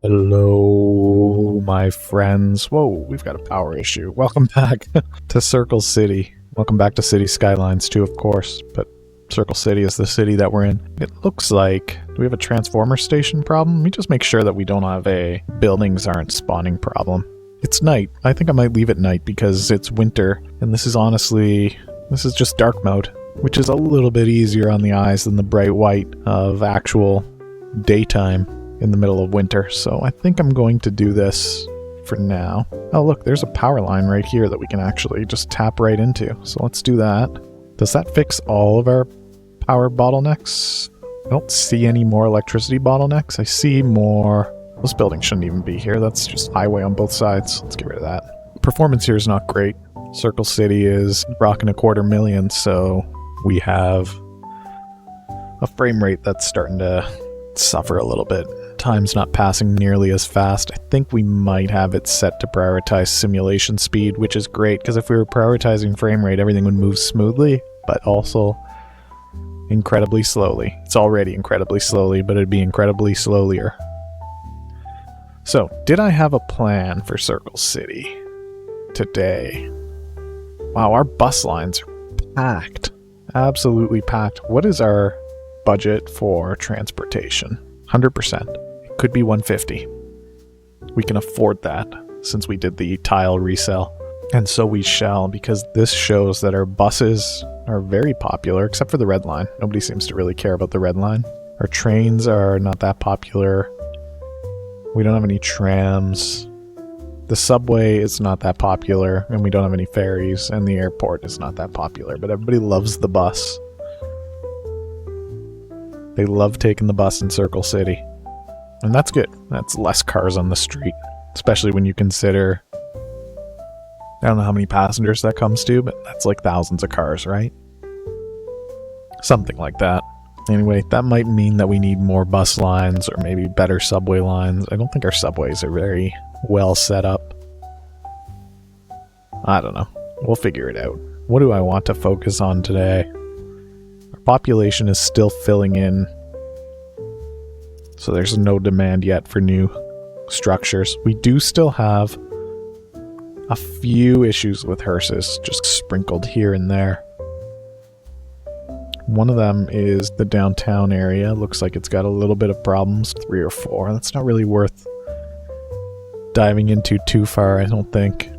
Hello, my friends. Whoa, we've got a power issue. Welcome back to Circle City. Welcome back to Cities Skylines too, of course, but Circle City is the city that we're in. It looks like, do we have a transformer station problem? Let me just make sure that we don't have a buildings aren't spawning problem. It's night. I think I might leave it night because it's winter, and this is just dark mode, which is a little bit easier on the eyes than the bright white of actual daytime in the middle of winter, so I think I'm going to do this for now. Oh look, there's a power line right here that we can actually just tap right into, so let's do that. Does that fix all of our power bottlenecks? I don't see any more electricity bottlenecks. I see more... This building shouldn't even be here, that's just highway on both sides. Let's get rid of that. Performance here is not great. Circle City is rocking $250,000, so we have a frame rate that's starting to suffer a little bit. Time's not passing nearly as fast. I think we might have it set to prioritize simulation speed, which is great, because if we were prioritizing frame rate, everything would move smoothly, but also incredibly slowly. It's already incredibly slowly, but it'd be incredibly slowlier. So, did I have a plan for Circle City today? Wow, our bus lines are packed. Absolutely packed. What is our budget for transportation? 100%. It could be 150. We can afford that since we did the tile resell. And so we shall, because this shows that our buses are very popular, except for the red line. Nobody seems to really care about the red line. Our trains are not that popular. We don't have any trams. The subway is not that popular, and we don't have any ferries, and the airport is not that popular, but everybody loves the bus. They love taking the bus in Circle City. And that's good. That's less cars on the street. Especially when you consider... I don't know how many passengers that comes to, but that's like thousands of cars, right? Something like that. Anyway, that might mean that we need more bus lines, or maybe better subway lines. I don't think our subways are very well set up. I don't know. We'll figure it out. What do I want to focus on today? Population is still filling in, so there's no demand yet for new structures. We do still have a few issues with hearses, just sprinkled here and there. One of them is the downtown area. Looks like it's got a little bit of problems, 3 or 4. That's not really worth diving into too far, I don't think.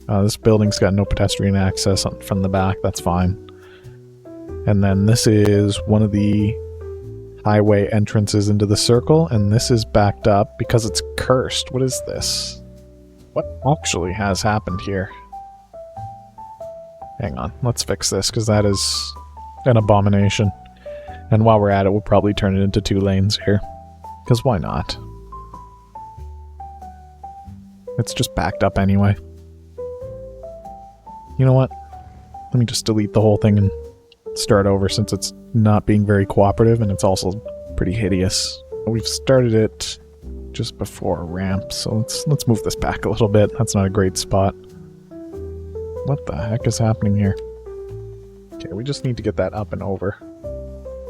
This building's got no pedestrian access from the back, that's fine. And then this is one of the highway entrances into the circle, and this is backed up because it's cursed. What is this? What actually has happened here? Hang on, let's fix this, because that is an abomination. And while we're at it, we'll probably turn it into 2 lanes here. Because why not? It's just backed up anyway. You know what? Let me just delete the whole thing and start over, since it's not being very cooperative and it's also pretty hideous. We've started it just before a ramp, so let's move this back a little bit. That's not a great spot. What the heck is happening here? Okay, we just need to get that up and over,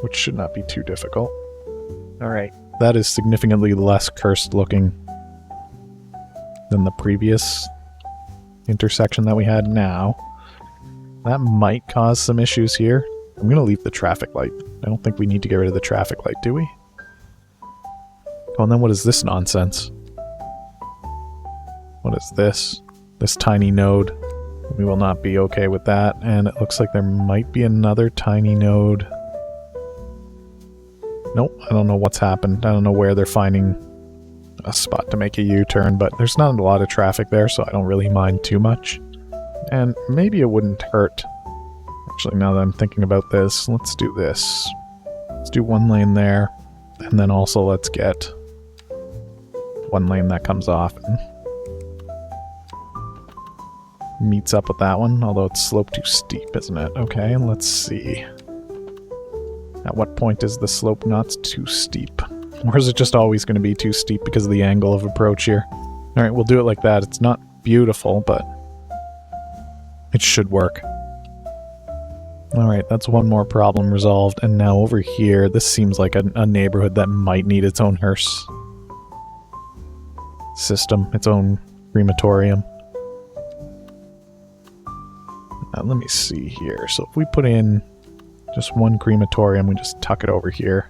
which should not be too difficult. Alright, that is significantly less cursed looking than the previous intersection that we had now. That might cause some issues here. I'm going to leave the traffic light. I don't think we need to get rid of the traffic light, do we? Oh, and then what is this nonsense? What is this? This tiny node. We will not be okay with that. And it looks like there might be another tiny node. Nope, I don't know what's happened. I don't know where they're finding a spot to make a U-turn, but there's not a lot of traffic there, so I don't really mind too much. And maybe it wouldn't hurt. Actually, now that I'm thinking about this, let's do this. Let's do 1 lane there, and then also let's get 1 lane that comes off and meets up with that one, although it's sloped too steep, isn't it? Okay, let's see. At what point is the slope not too steep? Or is it just always going to be too steep because of the angle of approach here? Alright, we'll do it like that. It's not beautiful, but it should work. Alright, that's one more problem resolved, and now over here, this seems like a neighborhood that might need its own hearse. system, its own crematorium. Now, let me see here. So if we put in just one crematorium, we just tuck it over here.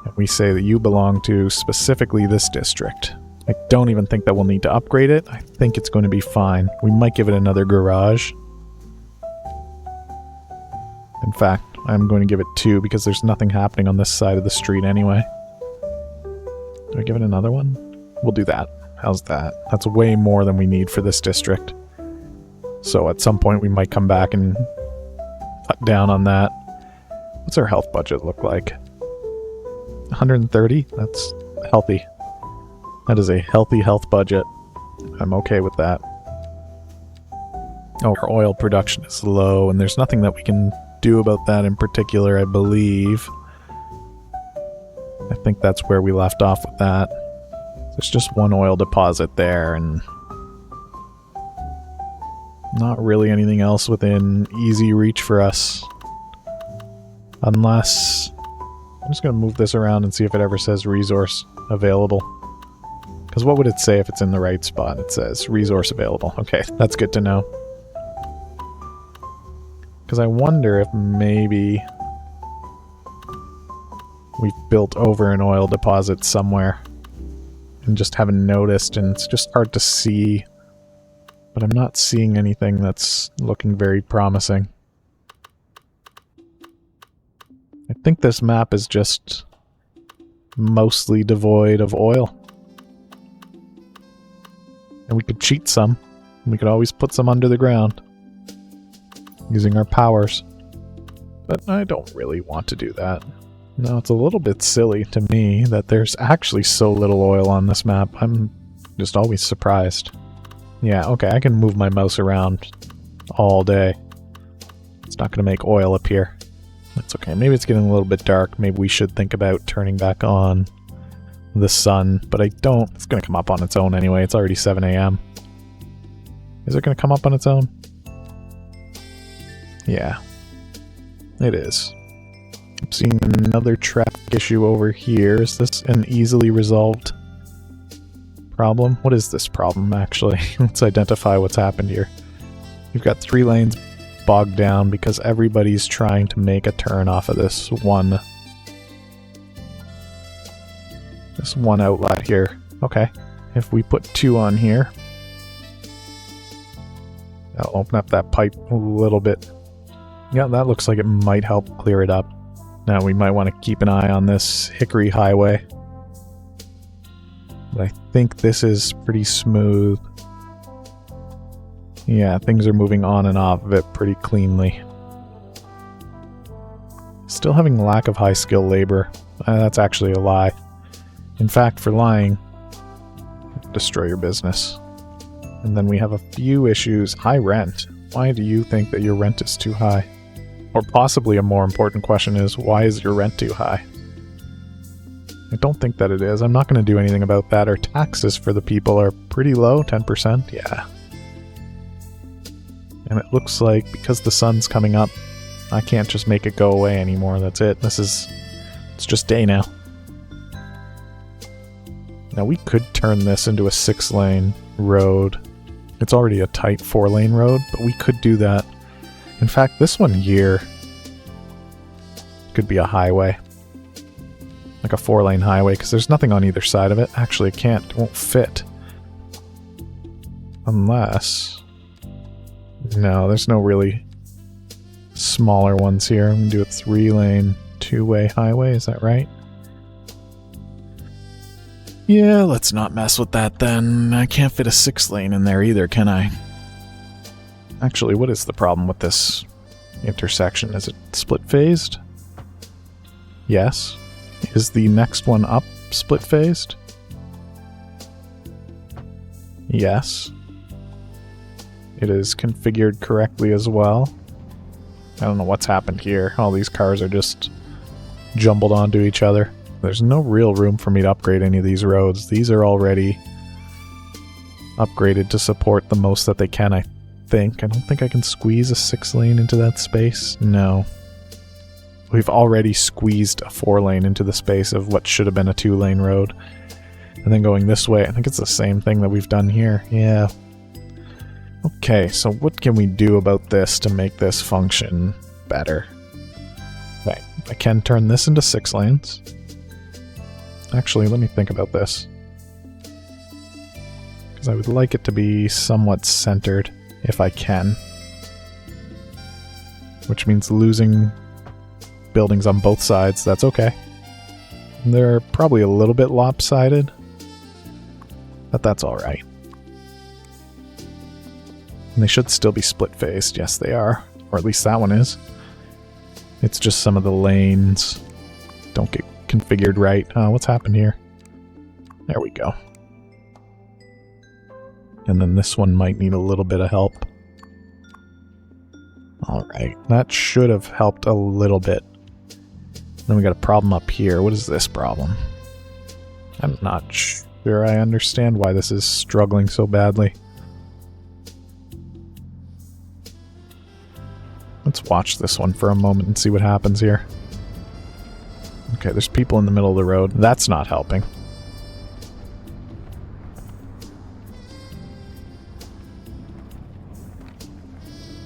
And we say that you belong to specifically this district. I don't even think that we'll need to upgrade it. I think it's going to be fine. We might give it another garage. In fact, I'm going to give it 2 because there's nothing happening on this side of the street anyway. Do I give it another one? We'll do that. How's that? That's way more than we need for this district. So at some point we might come back and cut down on that. What's our health budget look like? 130? That's healthy. That is a healthy health budget. I'm okay with that. Oh, our oil production is low, and there's nothing that we can do about that in particular, I believe. I think that's where we left off with that. There's just one oil deposit there, and not really anything else within easy reach for us. Unless... I'm just going to move this around and see if it ever says resource available. Because what would it say if it's in the right spot? It says resource available. Okay, that's good to know. Because I wonder if maybe we've built over an oil deposit somewhere and just haven't noticed, and it's just hard to see. But I'm not seeing anything that's looking very promising. I think this map is just mostly devoid of oil. And we could cheat some. We could always put some under the ground using our powers. But I don't really want to do that. No, it's a little bit silly to me that there's actually so little oil on this map. I'm just always surprised. Yeah, okay, I can move my mouse around all day. It's not going to make oil appear. That's okay. Maybe it's getting a little bit dark. Maybe we should think about turning back on the sun. But I don't. It's going to come up on its own anyway. It's already 7 a.m. Is it going to come up on its own? Yeah. It is. I'm seeing another traffic issue over here. Is this an easily resolved problem? What is this problem, actually? Let's identify what's happened here. You've got 3 lanes bogged down because everybody's trying to make a turn off of this one outlet here. Okay. If we put 2 on here, that'll open up that pipe a little bit. Yeah, that looks like it might help clear it up. Now we might want to keep an eye on this Hickory Highway. But I think this is pretty smooth. Yeah, things are moving on and off of it pretty cleanly. Still having lack of high-skill labor. That's actually a lie. In fact, for lying, destroy your business. And then we have a few issues. High rent. Why do you think that your rent is too high? Or possibly a more important question is, why is your rent too high? I don't think that it is. I'm not going to do anything about that. Our taxes for the people are pretty low, 10%. Yeah. And it looks like, because the sun's coming up, I can't just make it go away anymore. That's it. It's just day now. Now we could turn this into a 6-lane road. It's already a tight 4-lane road, but we could do that. In fact, this one here could be a highway. Like a 4-lane highway, because there's nothing on either side of it. Actually, it won't fit. Unless... No, there's no really smaller ones here. I'm going to do a 3-lane, 2-way highway, is that right? Yeah, let's not mess with that then. I can't fit a 6-lane in there either, can I? Actually, what is the problem with this intersection? Is it split-phased? Yes. Is the next one up split-phased? Yes. It is configured correctly as well. I don't know what's happened here. All these cars are just jumbled onto each other. There's no real room for me to upgrade any of these roads. These are already upgraded to support the most that they can, I think. I don't think I can squeeze a 6-lane into that space. No. We've already squeezed a 4-lane into the space of what should have been a 2-lane road. And then going this way, I think it's the same thing that we've done here. Yeah. Okay, so what can we do about this to make this function better? Okay, I can turn this into 6 lanes. Actually, let me think about this. Because I would like it to be somewhat centered, if I can. Which means losing buildings on both sides, that's okay. They're probably a little bit lopsided, but that's alright. And they should still be split-faced, yes they are. Or at least that one is. It's just some of the lanes don't get configured right. What's happened here? There we go. And then this one might need a little bit of help. Alright, that should have helped a little bit. Then we got a problem up here. What is this problem? I'm not sure I understand why this is struggling so badly. Let's watch this one for a moment and see what happens here. Okay, there's people in the middle of the road. That's not helping.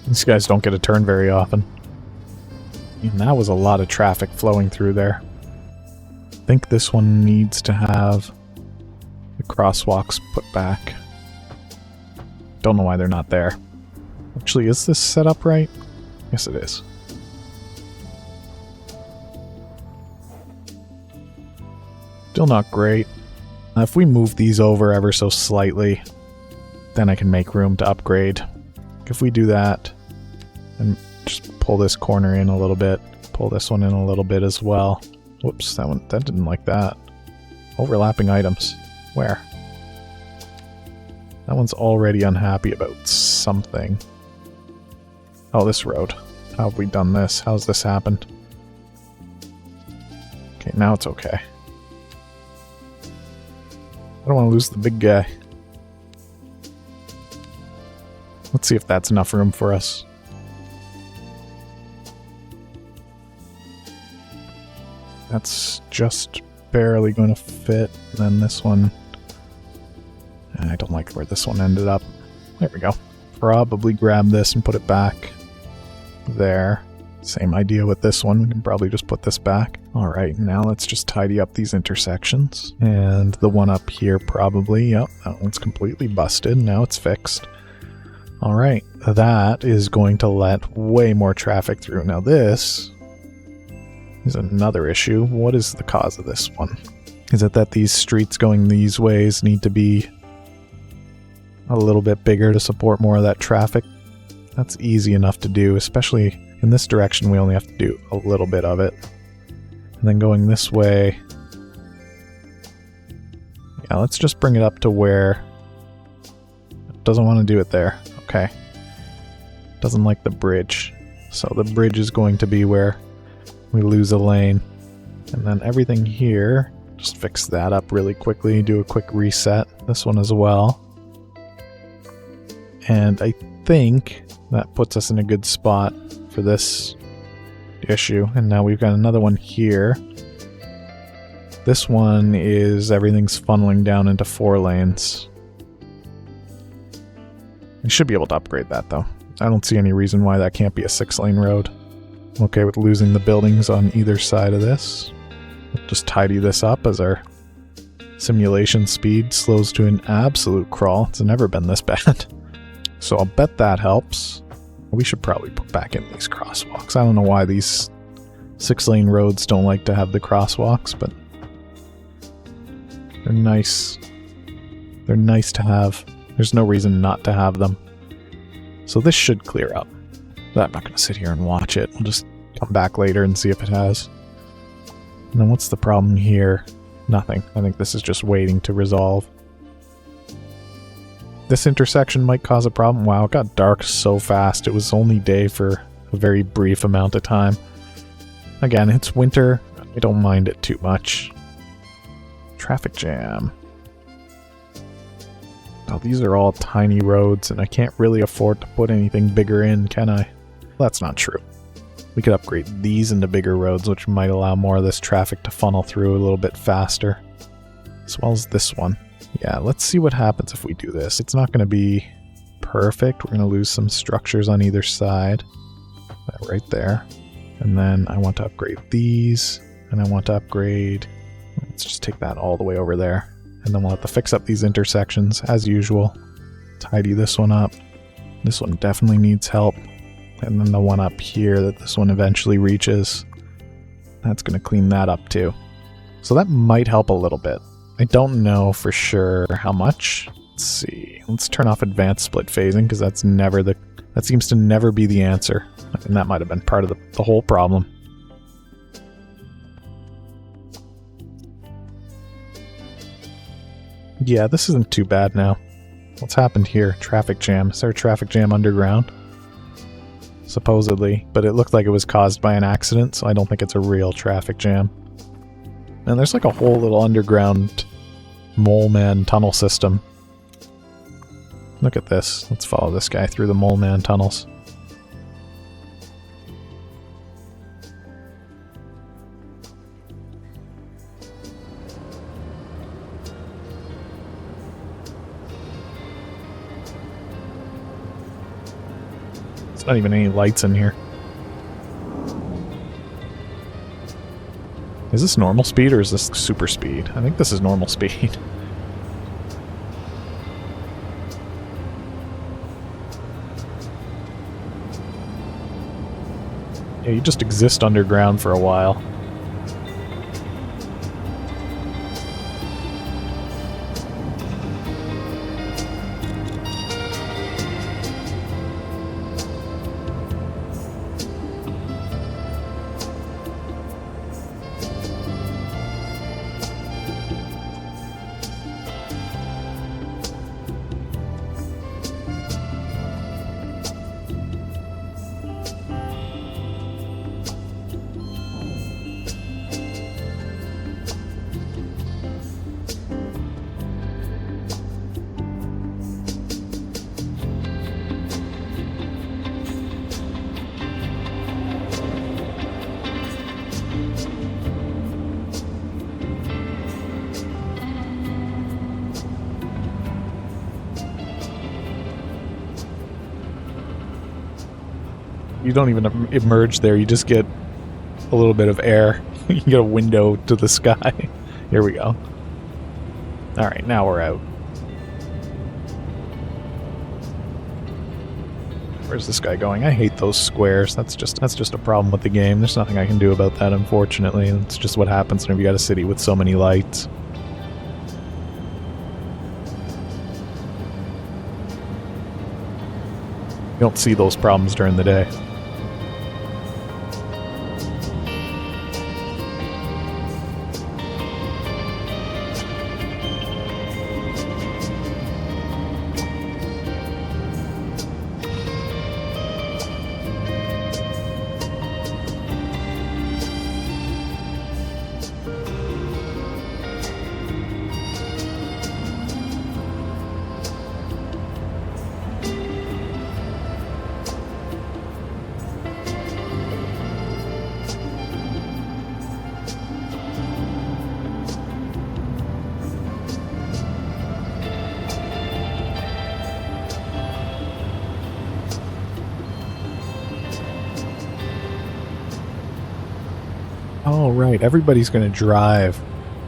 These guys don't get a turn very often. And that was a lot of traffic flowing through there. I think this one needs to have the crosswalks put back. Don't know why they're not there. Actually, is this set up right? Yes, it is. Still not great. If we move these over ever so slightly, then I can make room to upgrade. If we do that, and just pull this corner in a little bit, pull this one in a little bit as well. Whoops, that didn't like that. Overlapping items. Where? That one's already unhappy about something. Oh, this road. How have we done this? How's this happened? Okay, now it's okay. I don't want to lose the big guy. Let's see if that's enough room for us. That's just barely going to fit. And then this one... I don't like where this one ended up. There we go. Probably grab this and put it back there. Same idea with this one. We can probably just put this back. Alright, now let's just tidy up these intersections. And the one up here probably, yep, that one's completely busted. Now it's fixed. Alright, that is going to let way more traffic through. Now this is another issue. What is the cause of this one? Is it that these streets going these ways need to be a little bit bigger to support more of that traffic? That's easy enough to do, especially in this direction we only have to do a little bit of it. And then going this way, yeah, let's just bring it up to where it doesn't want to do it there. Okay. Doesn't like the bridge. So the bridge is going to be where we lose a lane. And then everything here, just fix that up really quickly, do a quick reset. This one as well. And I think that puts us in a good spot for this issue. And now we've got another one here. This one is everything's funneling down into 4 lanes. I should be able to upgrade that though. I don't see any reason why that can't be a 6-lane road. I'm okay with losing the buildings on either side of this. We'll just tidy this up as our simulation speed slows to an absolute crawl. It's never been this bad. So I'll bet that helps. We should probably put back in these crosswalks. I don't know why these 6-lane roads don't like to have the crosswalks, but they're nice. They're nice to have. There's no reason not to have them. So this should clear up. I'm not going to sit here and watch it. We'll just come back later and see if it has. And then what's the problem here? Nothing. I think this is just waiting to resolve. This intersection might cause a problem. Wow, it got dark so fast. It was only day for a very brief amount of time. Again, it's winter. I don't mind it too much. Traffic jam. Oh, these are all tiny roads, and I can't really afford to put anything bigger in, can I? That's not true. We could upgrade these into bigger roads, which might allow more of this traffic to funnel through a little bit faster. as well as this one. Yeah, let's see what happens if we do this. It's not going to be perfect. We're going to lose some structures on either side. That right there. And then I want to upgrade these, and I want to upgrade... Let's just take that all the way over there. And then we'll have to fix up these intersections, as usual. Tidy this one up. This one definitely needs help. And then the one up here that this one eventually reaches, that's going to clean that up too. So that might help a little bit. I don't know for sure how much. Let's see. Let's turn off advanced split phasing, because that's never the... That seems to never be the answer. And that might have been part of the whole problem. Yeah, this isn't too bad now. What's happened here? Traffic jam. Is there a traffic jam underground? Supposedly, but it looked like it was caused by an accident, so I don't think it's a real traffic jam. And there's like a whole little underground Mole Man tunnel system. Look at this. Let's follow this guy through the Mole Man tunnels. There's not even any lights in here. Is this normal speed or is this super speed? I think this is normal speed. Yeah, you just exist underground for a while. You don't even emerge there, you just get a little bit of air. You get a window to the sky. Here we go. Alright, now we're out. Where's this guy going? I hate those squares. That's just a problem with the game. There's nothing I can do about that, unfortunately. It's just what happens whenever you got a city with so many lights. You don't see those problems during the day. Oh, right. Everybody's going to drive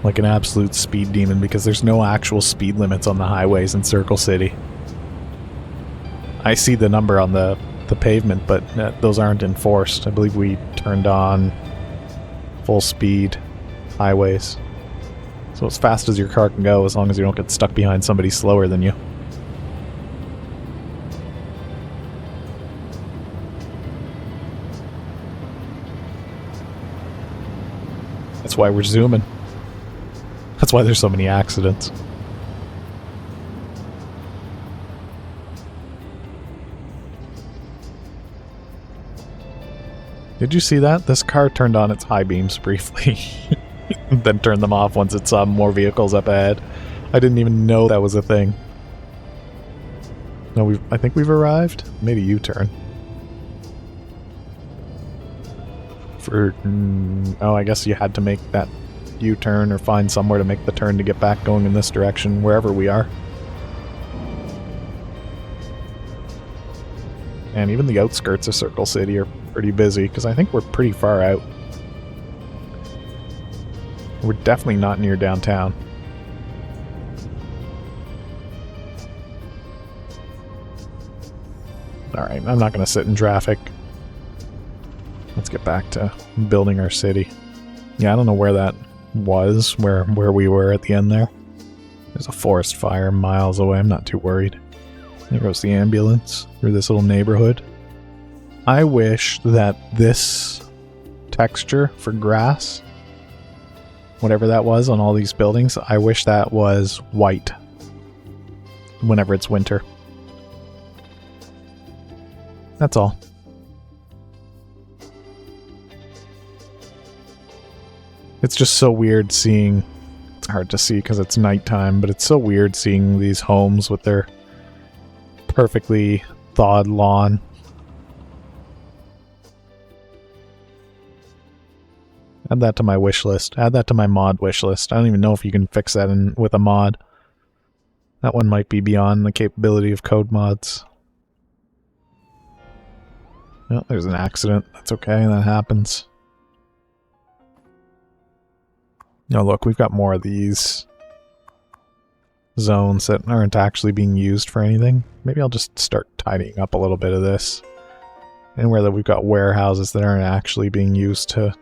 like an absolute speed demon because there's no actual speed limits on the highways in Circle City. I see the number on the pavement, but those aren't enforced. I believe we turned on full speed highways. So as fast as your car can go, as long as you don't get stuck behind somebody slower than you. That's why we're zooming. That's why there's so many accidents. Did you see that? This car turned on its high beams briefly, then turned them off once it saw more vehicles up ahead. I didn't even know that was a thing. No, I think we've arrived. Made a U-turn. Oh, I guess you had to make that U-turn or find somewhere to make the turn to get back going in this direction, wherever we are. And even the outskirts of Circle City are pretty busy, because I think we're pretty far out. We're definitely not near downtown. Alright, I'm not going to sit in traffic. Let's get back to building our city. Yeah, I don't know where that was, where we were at the end there. There's a forest fire miles away, I'm not too worried. There goes the ambulance through this little neighborhood. I wish that this texture for grass, whatever that was on all these buildings, I wish that was white whenever it's winter. That's all. It's just so weird seeing, it's hard to see because it's nighttime, but it's so weird seeing these homes with their perfectly thawed lawn. Add that to my wish list. Add that to my mod wish list. I don't even know if you can fix that with a mod. That one might be beyond the capability of code mods. Oh, there's an accident. That's okay, that happens. Oh, look, we've got more of these zones that aren't actually being used for anything. Maybe I'll just start tidying up a little bit of this. Anywhere that we've got warehouses that aren't actually being used to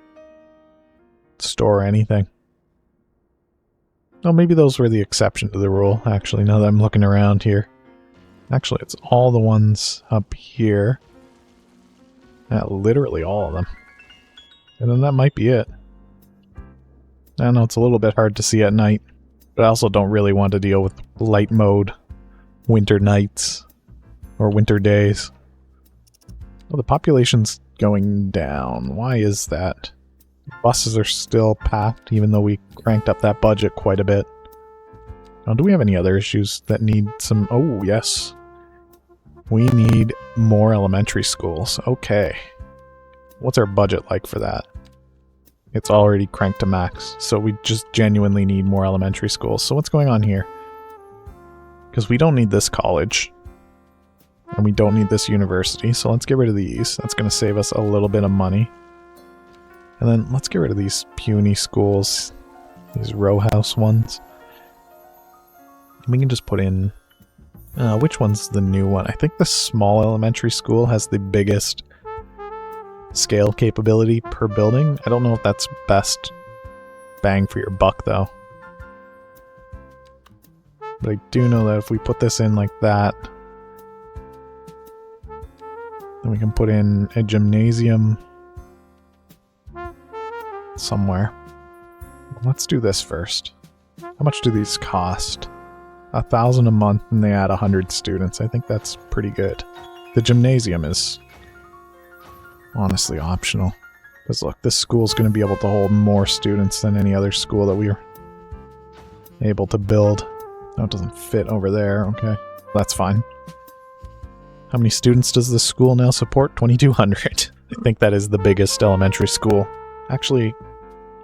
store anything. Oh, maybe those were the exception to the rule, actually, now that I'm looking around here. Actually, it's all the ones up here. Yeah, literally all of them. And then that might be it. I know it's a little bit hard to see at night, but I also don't really want to deal with light mode winter nights or winter days. Well, the population's going down. Why is that? Buses are still packed, even though we cranked up that budget quite a bit. Now, do we have any other issues that need some... Oh, yes. We need more elementary schools. Okay. What's our budget like for that? It's already cranked to max, so we just genuinely need more elementary schools. So what's going on here? Because we don't need this college. And we don't need this university, so let's get rid of these. That's going to save us a little bit of money. And then let's get rid of these puny schools. These row house ones. We can just put in... which one's the new one? I think the small elementary school has the biggest scale capability per building. I don't know if that's best bang for your buck, though. But I do know that if we put this in like that, then we can put in a gymnasium somewhere. Let's do this first. How much do these cost? 1,000 a month, and they add 100 students. I think that's pretty good. The gymnasium is honestly optional. Because look, this school's going to be able to hold more students than any other school that we are able to build. Oh, it doesn't fit over there. Okay, that's fine. How many students does this school now support? 2,200. I think that is the biggest elementary school. Actually,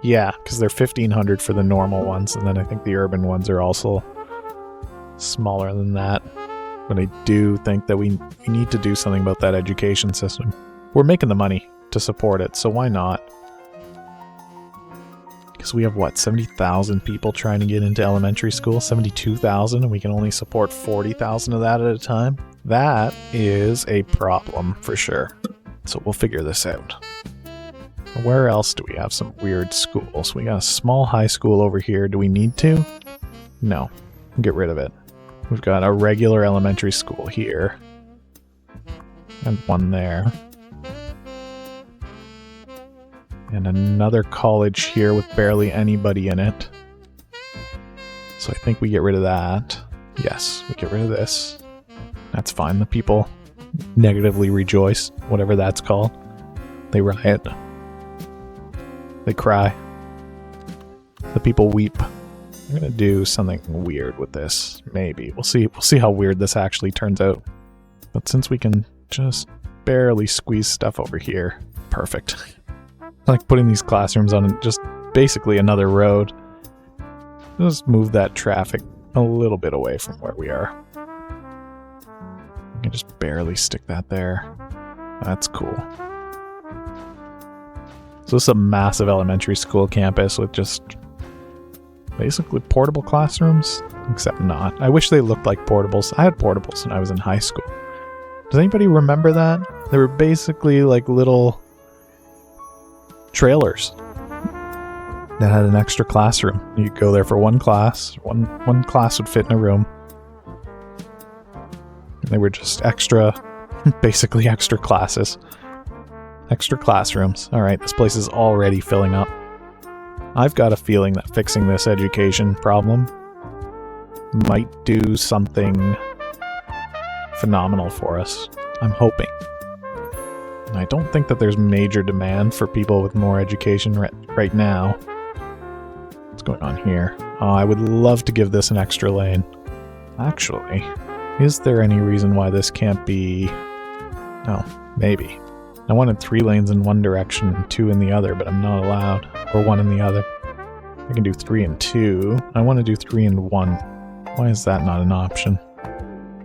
yeah, because they're 1,500 for the normal ones, and then I think the urban ones are also smaller than that. But I do think that we need to do something about that education system. We're making the money to support it, so why not? Because we have, what, 70,000 people trying to get into elementary school? 72,000, and we can only support 40,000 of that at a time? That is a problem, for sure. So we'll figure this out. Where else do we have some weird schools? We got a small high school over here. Do we need to? No. Get rid of it. We've got a regular elementary school here. And one there. And another college here with barely anybody in it. So I think we get rid of that. Yes, we get rid of this. That's fine. The people negatively rejoice, whatever that's called. They riot. They cry. The people weep. I'm gonna do something weird with this. Maybe. We'll see how weird this actually turns out. But since we can just barely squeeze stuff over here. Perfect. I like putting these classrooms on just basically another road. Just move that traffic a little bit away from where we are. I can just barely stick that there. That's cool. So this is a massive elementary school campus with just basically portable classrooms, except not. I wish they looked like portables. I had portables when I was in high school. Does anybody remember that? They were basically like little trailers that had an extra classroom. You'd go there for one class. One class would fit in a room. And they were just extra, basically extra classes. Extra classrooms. Alright, this place is already filling up. I've got a feeling that fixing this education problem might do something phenomenal for us. I'm hoping. And I don't think that there's major demand for people with more education right now. What's going on here? Oh, I would love to give this an extra lane. Actually, is there any reason why this can't be... No, maybe. I wanted 3 lanes in one direction and 2 in the other, but I'm not allowed. Or 1 in the other. I can do 3 and 2. I want to do 3 and 1. Why is that not an option?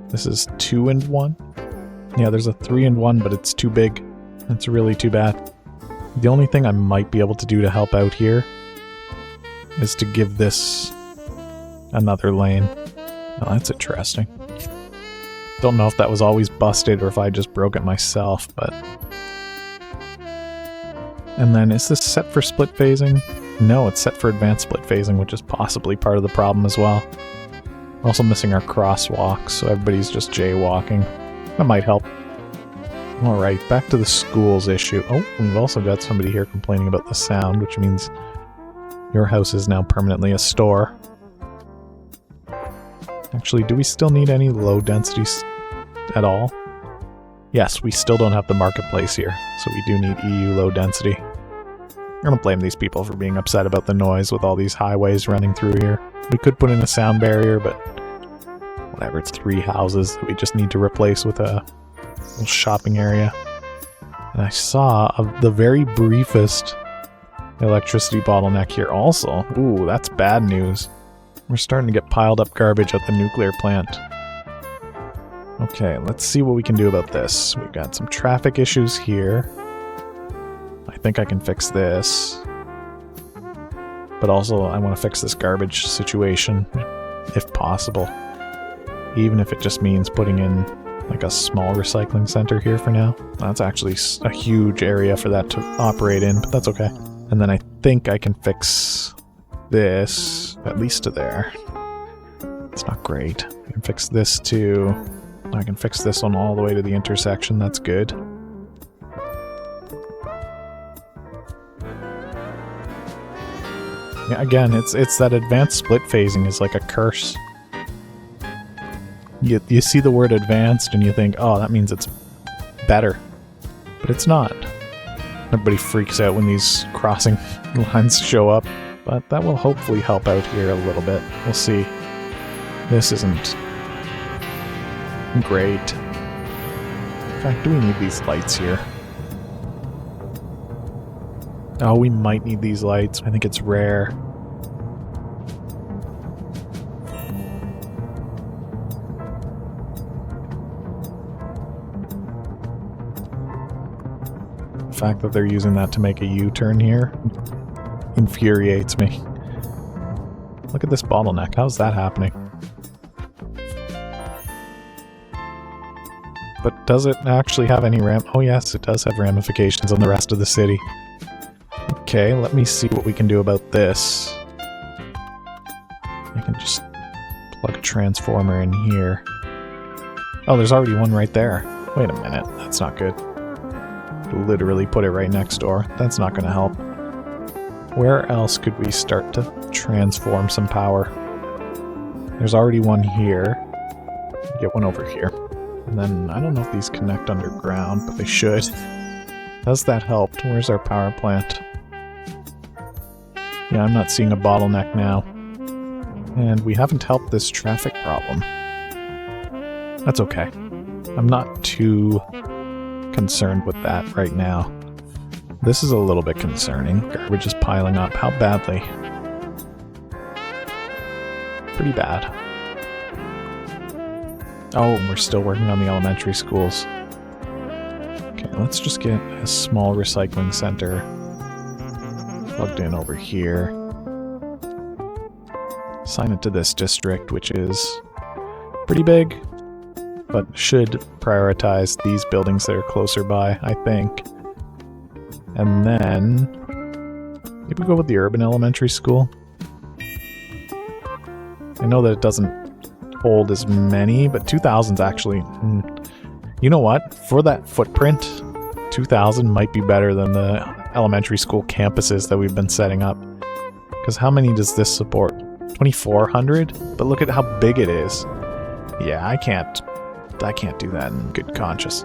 This is 2 and 1? Yeah, there's a 3 and 1, but it's too big. That's really too bad. The only thing I might be able to do to help out here is to give this another lane. Oh, that's interesting. Don't know if that was always busted or if I just broke it myself, but... And then, is this set for split phasing? No, it's set for advanced split phasing, which is possibly part of the problem as well. We're also missing our crosswalks, so everybody's just jaywalking. That might help. Alright, back to the schools issue. Oh, we've also got somebody here complaining about the sound, which means your house is now permanently a store. Actually, do we still need any low densities at all? Yes, we still don't have the marketplace here, so we do need EU low density. I don't blame these people for being upset about the noise with all these highways running through here. We could put in a sound barrier, but whatever, it's 3 houses that we just need to replace with a little shopping area. And I saw the very briefest electricity bottleneck here also. Ooh, that's bad news. We're starting to get piled up garbage at the nuclear plant. Okay, let's see what we can do about this. We've got some traffic issues here. I think I can fix this. But also, I want to fix this garbage situation, if possible. Even if it just means putting in like a small recycling center here for now. That's actually a huge area for that to operate in, but that's okay. And then I think I can fix this, at least to there. It's not great. I can fix this too. I can fix this one all the way to the intersection, that's good. Yeah, again, it's that advanced split phasing is like a curse. You see the word advanced and you think, oh, that means it's better. But it's not. Everybody freaks out when these crossing lines show up, but that will hopefully help out here a little bit. We'll see. This isn't great. In fact, do we need these lights here? Oh, we might need these lights. I think it's rare. The fact that they're using that to make a U-turn here infuriates me. Look at this bottleneck. How's that happening? But does it actually have any Oh yes, it does have ramifications on the rest of the city. Okay, let me see what we can do about this. I can just plug a transformer in here. Oh, there's already one right there. Wait a minute, that's not good. Literally put it right next door. That's not going to help. Where else could we start to transform some power? There's already one here. Get one over here. And then, I don't know if these connect underground, but they should. Has that helped? Where's our power plant? Yeah, I'm not seeing a bottleneck now. And we haven't helped this traffic problem. That's okay. I'm not too concerned with that right now. This is a little bit concerning. Garbage is piling up. How badly? Pretty bad. Oh, we're still working on the elementary schools. Okay, let's just get a small recycling center plugged in over here. Assign it to this district, which is pretty big, but should prioritize these buildings that are closer by, I think. And then maybe go with the urban elementary school. I know that it doesn't hold as many, but 2000's actually... You know what? For that footprint, 2000 might be better than the elementary school campuses that we've been setting up. Because how many does this support? 2400? But look at how big it is. Yeah, I can't do that in good conscience.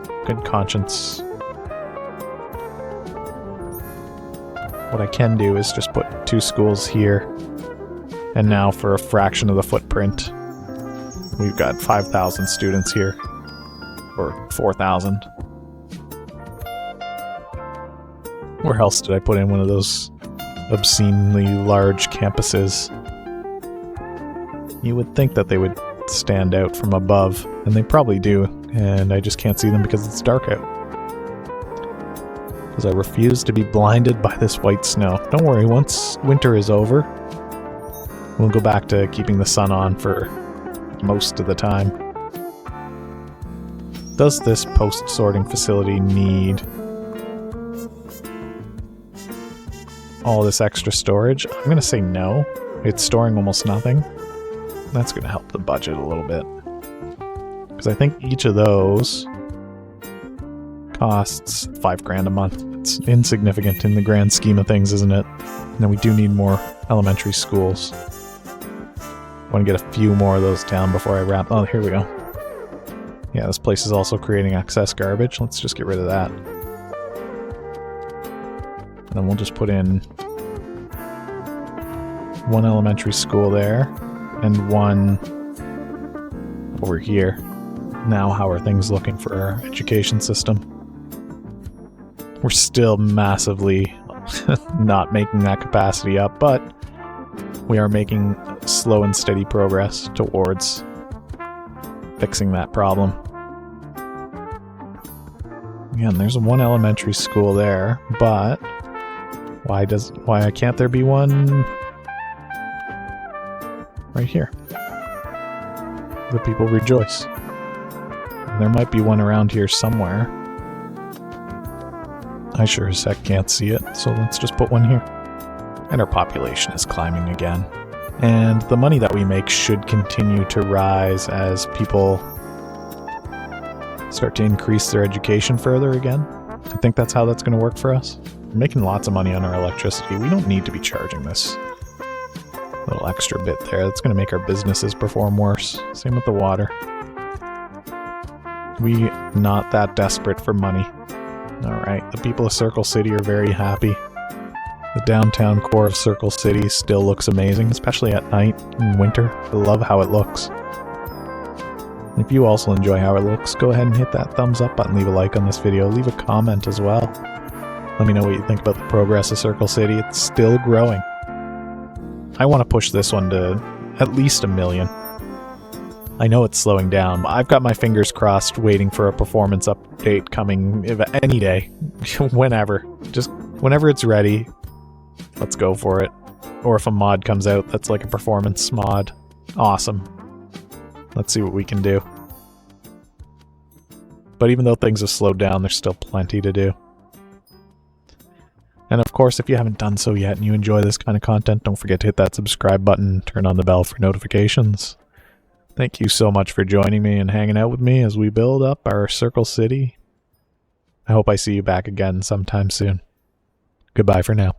What I can do is just put 2 schools here. And now for a fraction of the footprint, we've got 5,000 students here. Or 4,000. Where else did I put in one of those obscenely large campuses? You would think that they would stand out from above, and they probably do, and I just can't see them because it's dark out. Because I refuse to be blinded by this white snow. Don't worry, once winter is over, we'll go back to keeping the sun on for most of the time. Does this post-sorting facility need all this extra storage? I'm going to say no. It's storing almost nothing. That's going to help the budget a little bit. Because I think each of those costs $5,000 a month. It's insignificant in the grand scheme of things, isn't it? Now we do need more elementary schools. I want to get a few more of those down before I wrap. Oh, here we go. Yeah, this place is also creating excess garbage. Let's just get rid of that. And then we'll just put in 1 elementary school there, and 1 over here. Now, how are things looking for our education system? We're still massively not making that capacity up, but we are making slow and steady progress towards fixing that problem. Again, there's 1 elementary school there, but why can't there be one right here? The people rejoice. There might be one around here somewhere. I sure as heck can't see it, so let's just put one here. And our population is climbing again. And the money that we make should continue to rise as people start to increase their education further again. I think that's how that's going to work for us. We're making lots of money on our electricity. We don't need to be charging this little extra bit there. That's going to make our businesses perform worse. Same with the water. We not that desperate for money. Alright, the people of Circle City are very happy. The downtown core of Circle City still looks amazing, especially at night in winter. I love how it looks. If you also enjoy how it looks, go ahead and hit that thumbs up button, leave a like on this video, leave a comment as well. Let me know what you think about the progress of Circle City. It's still growing. I want to push this one to at least 1 million. I know it's slowing down, but I've got my fingers crossed waiting for a performance update coming any day. Whenever. Just whenever it's ready, let's go for it. Or if a mod comes out that's like a performance mod. Awesome. Let's see what we can do. But even though things have slowed down, there's still plenty to do. And of course, if you haven't done so yet and you enjoy this kind of content, don't forget to hit that subscribe button, turn on the bell for notifications. Thank you so much for joining me and hanging out with me as we build up our Circle City. I hope I see you back again sometime soon. Goodbye for now.